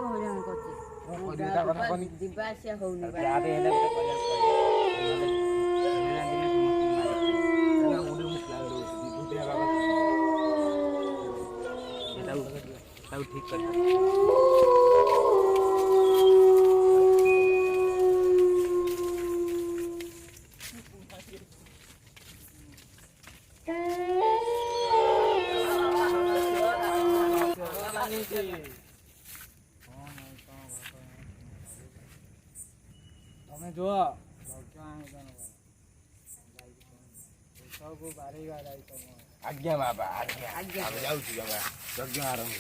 ହଇରାଣ କରୁଛି ଯିବା ଆସିବା ହଉନି ଠିକ କରି ତମେ ଯୁଅ ସବୁ ବାହାରିବା ଯାଇଛ ଆଜ୍ଞା ବାବା ଆଜ୍ଞା ଆଜ୍ଞା ଆମେ ଯାଉଛୁ ବାବା ଯଜ୍ଞ ଆରମ୍ଭ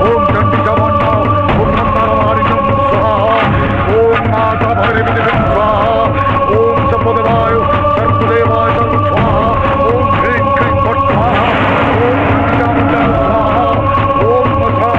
ओम चंडी जवान्ना ओम नंदनवारिणं स्वाहा ओम माता भैरवीदेवी स्वाहा ओम संपदवाय सर्वदेवाय स्वाहा ओम ह्रीं क्लीं फट् स्वाहा ओम चंडिकामण्डल स्वाहा ओम मथां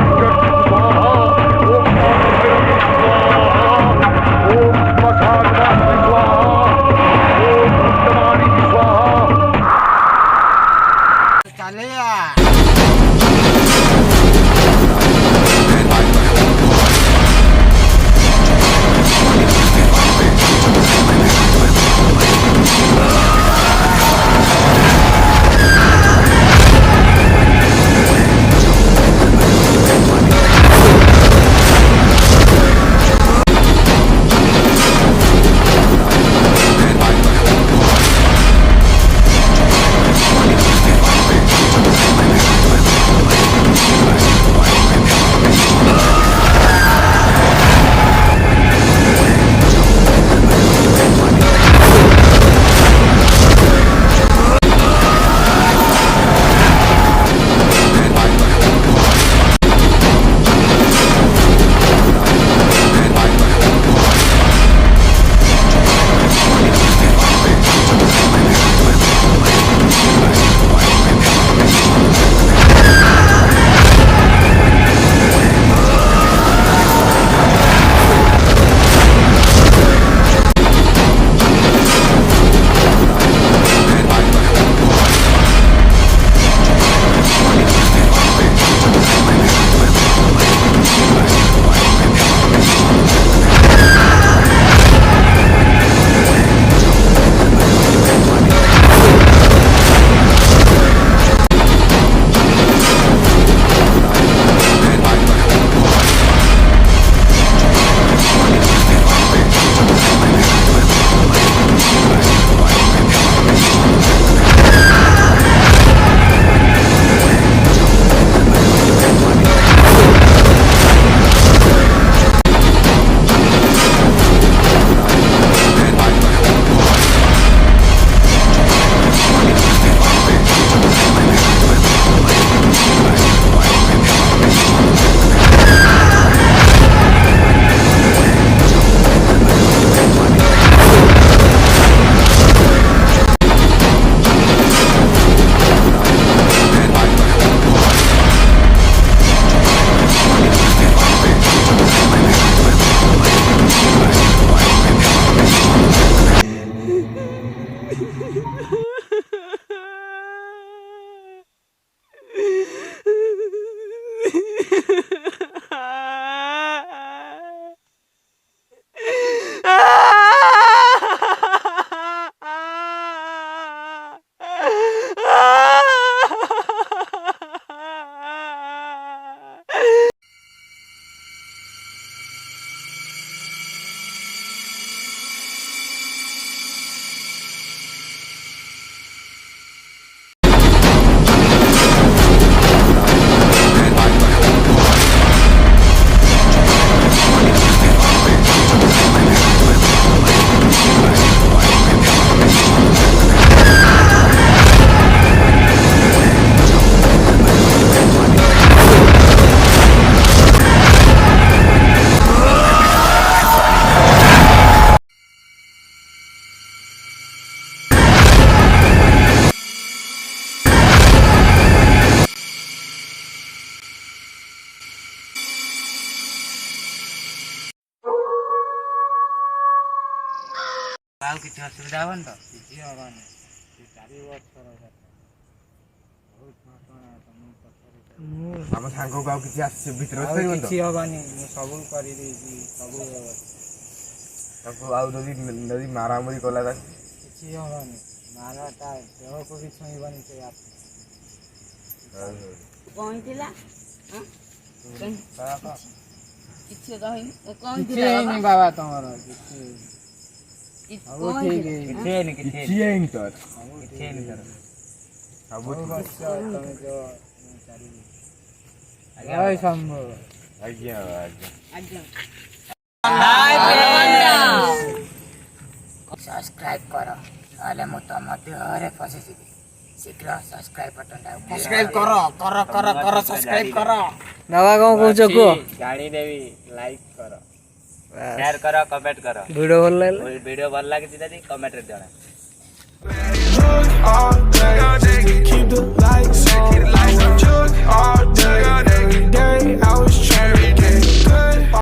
କାହାକୁ କିଛି ଅସୁବିଧା ହବନି ତ? କିଛି ହବନି। 4 ବର୍ଷର କଥା ବହୁତ ଘଟଣା ତମ ପଛରେ ଆମ ସାଙ୍ଗକୁ ଆଉ କିଛି ଆସିଛି ଭିତରେ ଆଉ ବସିପାରିବନି ତ? କିଛି ହବନି ମୁଁ ସବୁ କରିଦେଇଛି ସବୁ ତାକୁ ଆଉ ଯଦି ମାରାମାରି କଲା ତାକୁ କିଛି ହବନି ମାରା ତା ଦେହକୁ ବି ଛୁଇଁବନି ସେ କହିଥିଲା କିଛି କହିନି କିଛି ହେଇନି ବାବା ତମର କିଛି ସବୁ ଠିକ କିଛି ହେଇନି କିଛି କିଛି ହେଇନି ତୋର ହେଇନି ତାର। ସବୁ ସବୁ ଠିକ। ବର୍ଷ ତମେ ଯୋଉ ଜୟ ଶମ୍ଭୁ ଆଜ୍ଞା ଆଜ୍ଞା ଆଜ୍ଞା ସବସ୍କ୍ରାଇବ କର ନହେଲେ ମୁଁ ତମ ଦେହରେ ପଶିଯିବି। ଶୀଘ୍ର ସବସ୍କ୍ରାଇବ ବଟନଟା ସବସ୍କ୍ରାଇବ କର ସବସ୍କ୍ରାଇବ କର। ବାବା କଣ କହୁଛ କୁହ? ଜାଣିଦେବି ଲାଇକ୍ କର ସେୟାର କର କମେଣ୍ଟ କର। ଭିଡିଓ ଭଲ ଲାଗିଲା? ଭିଡିଓ ଭଲ ଲାଗିଛି ଯଦି କମେଣ୍ଟରେ ଜଣା।